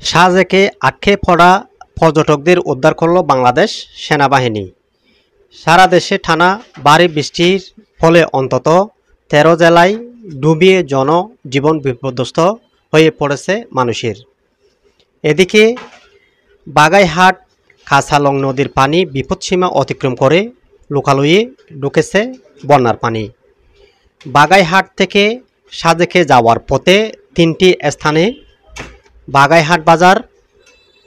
সাজেকে আটকে পড়া পর্যটকদের উদ্ধার করল বাংলাদেশ সেনাবাহিনী। সারা দেশে টানা ভারী বৃষ্টির ফলে অন্তত ১৩ জেলায় ডুবিয়ে জনজীবন বিপর্যস্ত হয়ে পড়েছে মানুষের। এদিকে বাগাইহাট কাছালং নদীর পানি বিপদসীমা অতিক্রম করে লোকালয়ে ঢুকেছে বন্যার পানি। বাগাইহাট থেকে সাজেকে যাওয়ার পথে ৩টি স্থানে বাগাইহাট বাজার,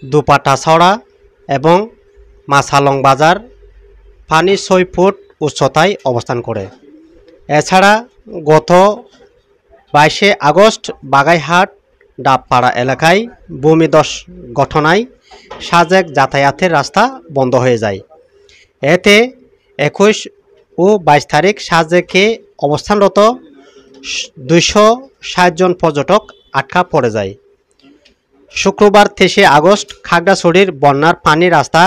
দুপাটাছড়া এবং মাছালং বাজার পানি ৬ ফুট উচ্চতায় অবস্থান করে। এছাড়া গত ২২শে আগস্ট বাগাইহাট ডাবপাড়া এলাকায় ভূমিধস ঘটনায় সাজেক যাতায়াতের রাস্তা বন্ধ হয়ে যায়। এতে ২১ ও ২২ তারিখ সাজেকে অবস্থানরত ২৬০ জন পর্যটক আটকা পড়ে যায়। শুক্রবার ২৩শে আগস্ট খাগড়াছড়ির বন্যার পানি রাস্তা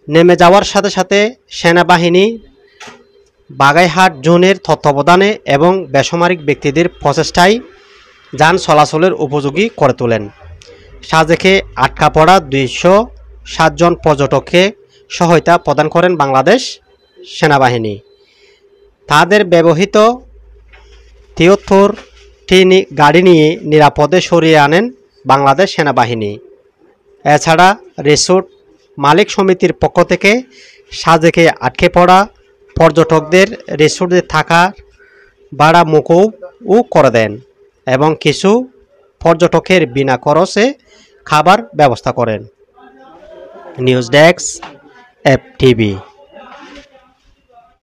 নেমে যাওয়ার সাথে সাথে সেনাবাহিনী বাগাইহাট জোনের তত্ত্বাবধানে এবং বেসামরিক ব্যক্তিদের প্রচেষ্টায় যান চলাচলের উপযোগী করে তোলেন। সাজেকে আটকা পড়া ২৬০ জন পর্যটককে সহায়তা প্রদান করেন বাংলাদেশ সেনাবাহিনী। তাদের ব্যবহৃত ৭৩টি গাড়ি নিয়ে নিরাপদে সরিয়ে আনেন বাংলাদেশ সেনাবাহিনী। এছাড়া রিসোর্ট মালিক সমিতির পক্ষ থেকে সাজেকে আটকে পড়া পর্যটকদের রিসোর্টে থাকার ভাড়া মকুবও করে দেন এবং কিছু পর্যটকের বিনা খরচে খাবার ব্যবস্থা করেন। News desk, FTV।